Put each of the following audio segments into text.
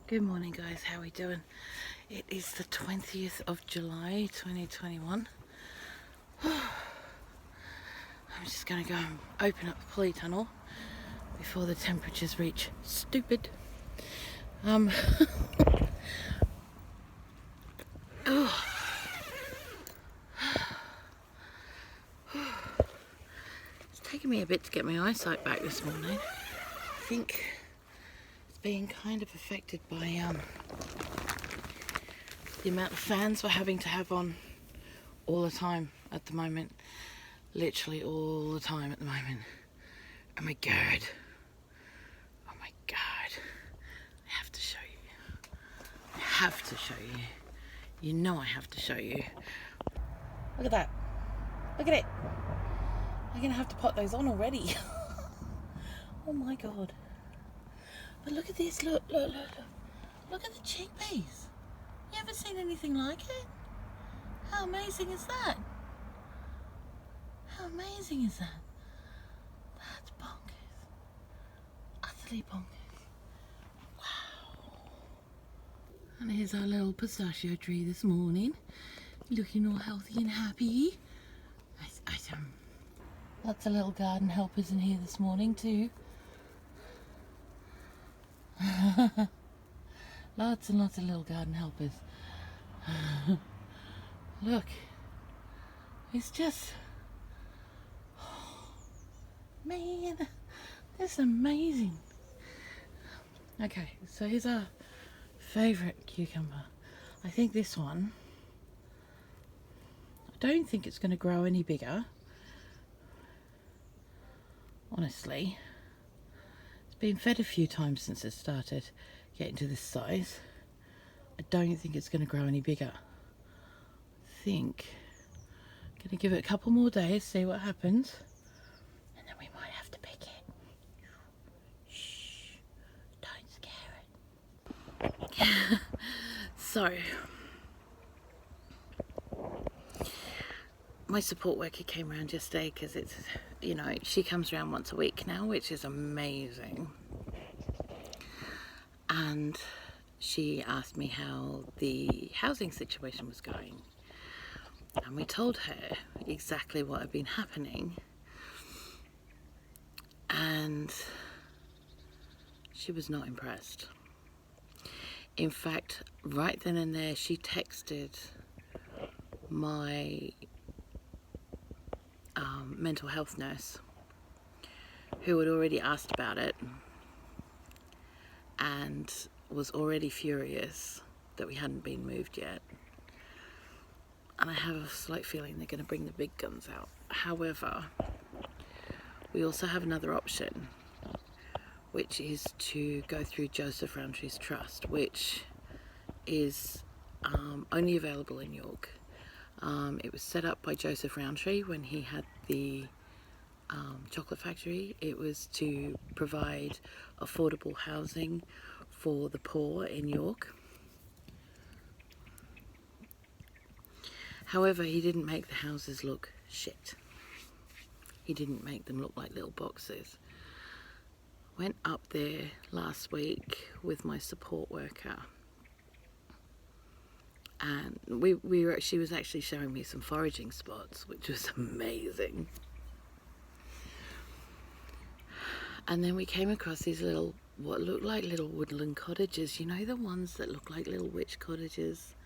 Good morning guys, how are we doing? It is the 20th of July 2021. I'm just going to go and open up the polytunnel before the temperatures reach stupid. Oh. It's taken me a bit to get my eyesight back this morning. I think it's being kind of affected by the amount of fans we're having to have on all the time at the moment. Literally all the time at the moment. Oh my god. Oh my god. I have to show you. I have to show you. You know I have to show you. Look at that. Look at it. I'm gonna have to put those on already. Oh my god. But look at this. Look. Look at the chickpeas. You ever seen anything like it? How amazing is that? How amazing is that? That's bonkers. Utterly bonkers. Wow. And here's our little pistachio tree this morning. Looking all healthy and happy. Lots of little garden helpers in here this morning too. Lots and lots of little garden helpers. Look. It's just... Man, this is amazing. Okay, so here's our favourite cucumber. I think this one, I don't think it's going to grow any bigger. Honestly, it's been fed a few times since it started getting to this size. I don't think it's going to grow any bigger. I think I'm going to give it a couple more days, see what happens, and then we might have to pick it. Shh, don't scare it. So, my support worker came around yesterday because it's, you know, she comes around once a week now, which is amazing. And she asked me how the housing situation was going. And we told her exactly what had been happening. And she was not impressed. In fact, right then and there, she texted my mental health nurse, who had already asked about it and was already furious that we hadn't been moved yet. And I have a slight feeling they're going to bring the big guns out. However, we also have another option, which is to go through Joseph Roundtree's trust, which is only available in York. It was set up by Joseph Roundtree when he had the chocolate factory. It was to provide affordable housing for the poor in York. However, he didn't make the houses look shit. He didn't make them look like little boxes. Went up there last week with my support worker, and she was actually showing me some foraging spots, which was amazing. And then we came across these little, what looked like little woodland cottages. You know, the ones that look like little witch cottages,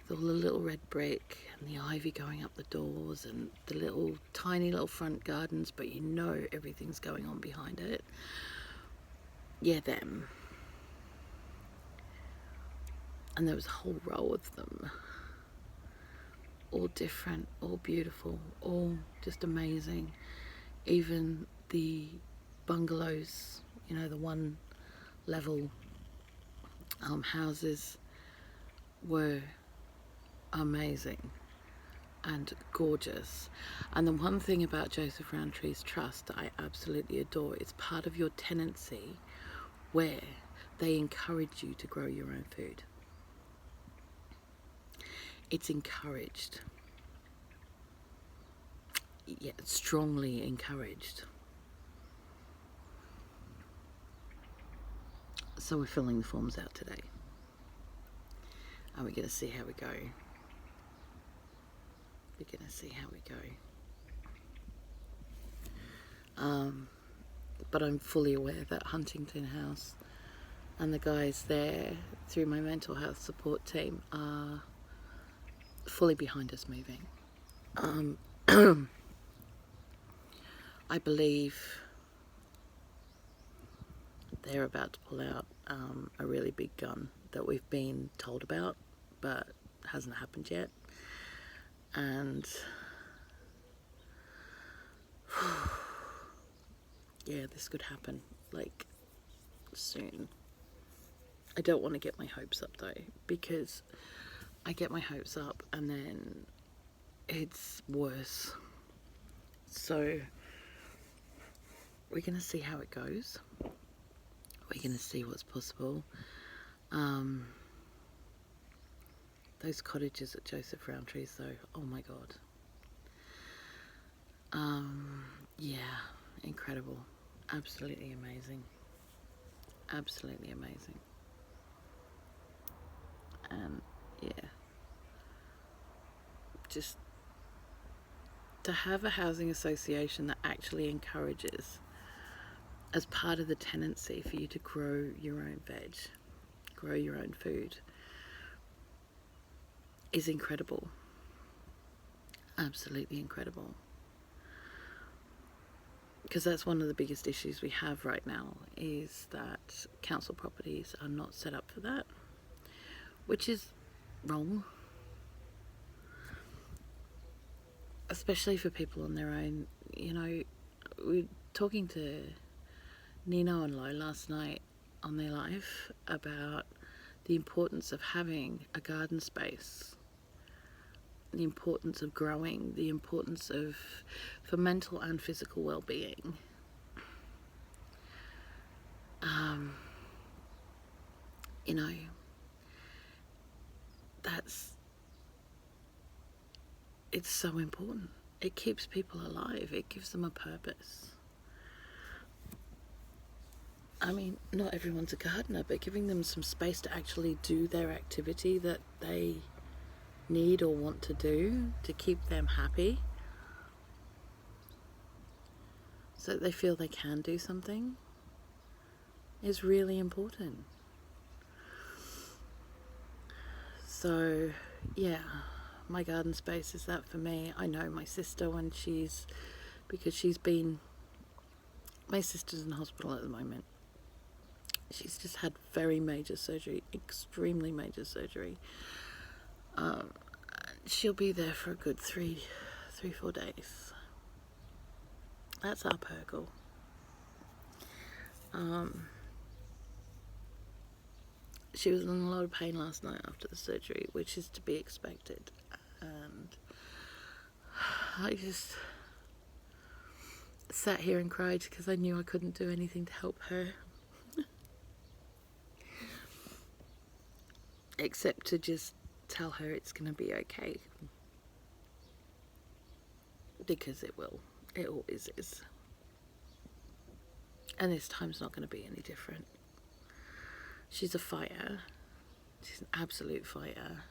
with all the little red brick and the ivy going up the doors and the little tiny little front gardens, but you know everything's going on behind it. Yeah, them. And there was a whole row of them, all different, all beautiful, all just amazing. Even the bungalows, you know, the one level houses were amazing and gorgeous. And the one thing about Joseph Roundtree's trust that I absolutely adore is part of your tenancy where they encourage you to grow your own food. It's encouraged. Yeah, strongly encouraged. So we're filling the forms out today. And we're going to see how we go. We're going to see how we go. But I'm fully aware that Huntington House and the guys there through my mental health support team are fully behind us moving. I believe they're about to pull out a really big gun that we've been told about but hasn't happened yet. And yeah, this could happen like soon. I don't want to get my hopes up though, because I get my hopes up and then it's worse. So we're going to see how it goes. We're going to see what's possible. Those cottages at Joseph Roundtree's though, oh my god. Yeah, incredible. Absolutely amazing. Absolutely amazing. And yeah, just to have a housing association that actually encourages, as part of the tenancy, for you to grow your own veg, grow your own food, is incredible. Absolutely incredible. Because that's one of the biggest issues we have right now, is that council properties are not set up for that, which is wrong. Especially for people on their own. You know, we were talking to Nino and Lo last night on their live about the importance of having a garden space, the importance of growing, the importance of, for mental and physical well-being. You know, it's so important. It keeps people alive. It gives them a purpose. I mean, not everyone's a gardener, but giving them some space to actually do their activity that they need or want to do to keep them happy, so that they feel they can do something, is really important. So yeah, my garden space is that for me. I know my sister, when my sister's in hospital at the moment. She's just had very major surgery, extremely major surgery. She'll be there for a good 4 days. That's our Purgle. She was in a lot of pain last night after the surgery, which is to be expected. And I just sat here and cried because I knew I couldn't do anything to help her. Except to just tell her it's going to be okay. Because it will. It always is. And this time's not going to be any different. She's a fighter. She's an absolute fighter.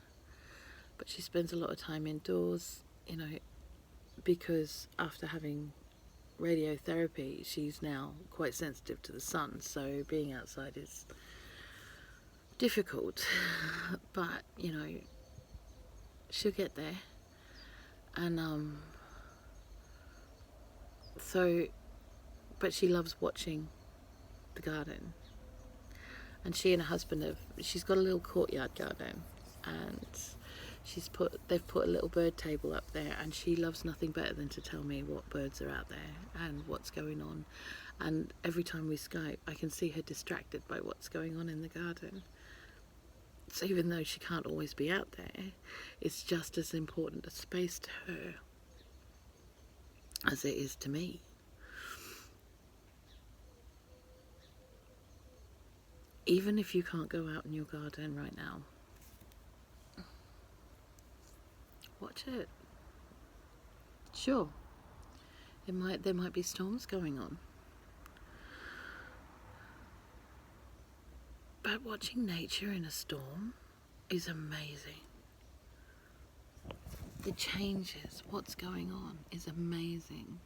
But she spends a lot of time indoors, you know, because after having radiotherapy, she's now quite sensitive to the sun. So being outside is difficult. But, you know, she'll get there. And, but she loves watching the garden. And she and her husband she's got a little courtyard garden, and they've put a little bird table up there, and she loves nothing better than to tell me what birds are out there and what's going on. And every time we Skype, I can see her distracted by what's going on in the garden. So even though she can't always be out there, it's just as important a space to her as it is to me. Even if you can't go out in your garden right now, watch it. Sure, there might be storms going on, But watching nature in a storm is amazing. The changes, what's going on is amazing.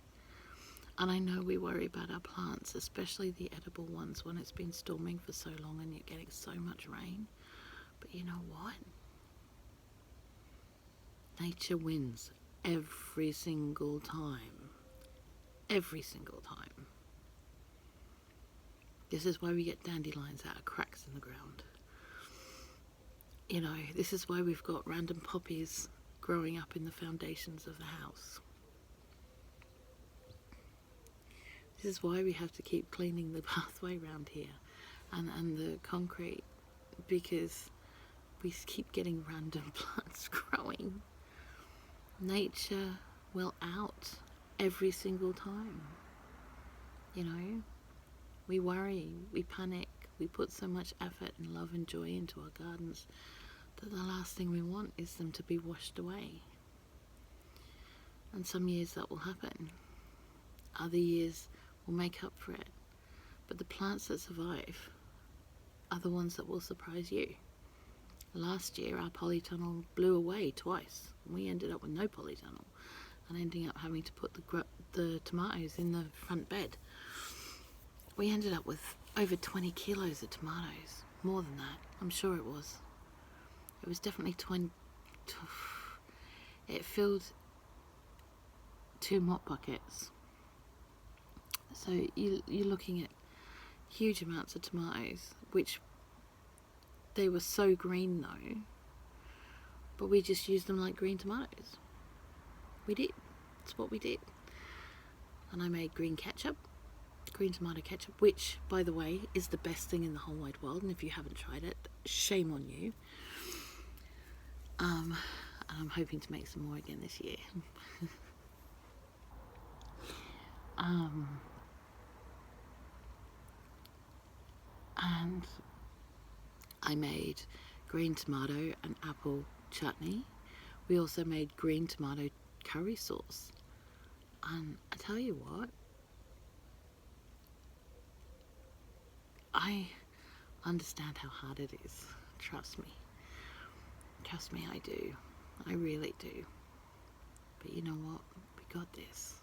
And I know we worry about our plants, especially the edible ones, when it's been storming for so long and you're getting so much rain. But you know what? Nature wins every single time. Every single time. This is why we get dandelions out of cracks in the ground. You know, this is why we've got random poppies growing up in the foundations of the house. This is why we have to keep cleaning the pathway around here and the concrete, because we keep getting random plants growing. Nature will out every single time. You know, we worry, we panic, we put so much effort and love and joy into our gardens that the last thing we want is them to be washed away. And some years that will happen. Other years will make up for it. But the plants that survive are the ones that will surprise you. Last year our polytunnel blew away twice. We ended up with no polytunnel and ending up having to put the tomatoes in the front bed. We ended up with over 20 kilos of tomatoes. More than that, I'm sure it was. It was definitely 20. It filled 2 mop buckets. So you're looking at huge amounts of tomatoes, which they were so green though, but we just used them like green tomatoes. We did. That's what we did. And I made green ketchup, green tomato ketchup, which, by the way, is the best thing in the whole wide world. And if you haven't tried it, shame on you. And I'm hoping to make some more again this year. And I made green tomato and apple chutney. We also made green tomato curry sauce. And I tell you what, I understand how hard it is. Trust me. Trust me, I do. I really do. But you know what? We got this.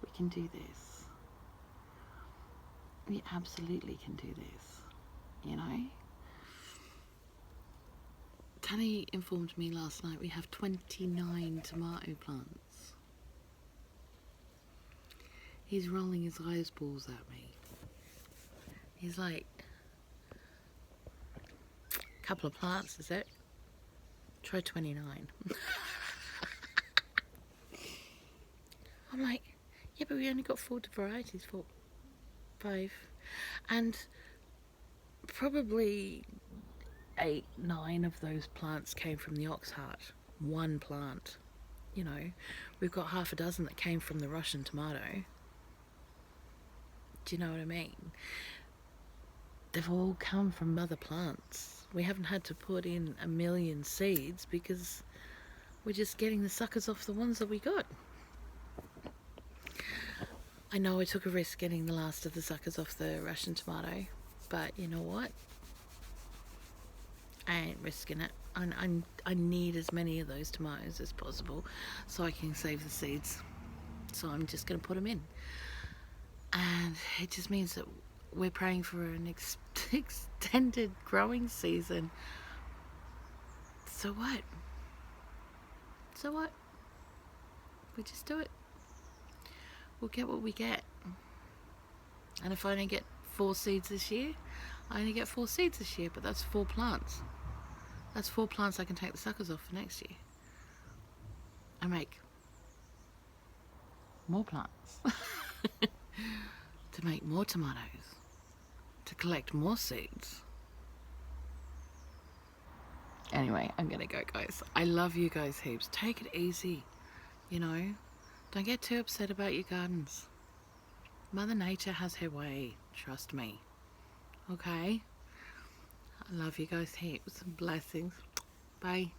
We can do this. We absolutely can do this. You know? Tanny informed me last night we have 29 tomato plants. He's rolling his eyeballs at me. He's like, a couple of plants, is it? Try 29. I'm like, yeah, but we only got 4 varieties, 5. And probably 8, 9 of those plants came from the ox heart. 1 plant. You know, we've got half a dozen that came from the Russian tomato. Do you know what I mean? They've all come from mother plants. We haven't had to put in a million seeds because we're just getting the suckers off the ones that we got. I know I took a risk getting the last of the suckers off the Russian tomato, but you know what? I ain't risking it. I need as many of those tomatoes as possible so I can save the seeds. So I'm just going to put them in. And it just means that we're praying for an extended growing season. So what? So what? We just do it. We'll get what we get. And if I only get 4 seeds this year, I only get 4 seeds this year, but that's 4 plants. That's 4 plants I can take the suckers off for next year. I make more plants to make more tomatoes, to collect more seeds. Anyway, I'm gonna go, guys. I love you guys heaps. Take it easy, you know. Don't get too upset about your gardens. Mother Nature has her way, trust me. Okay? I love you guys heaps. Blessings. Bye.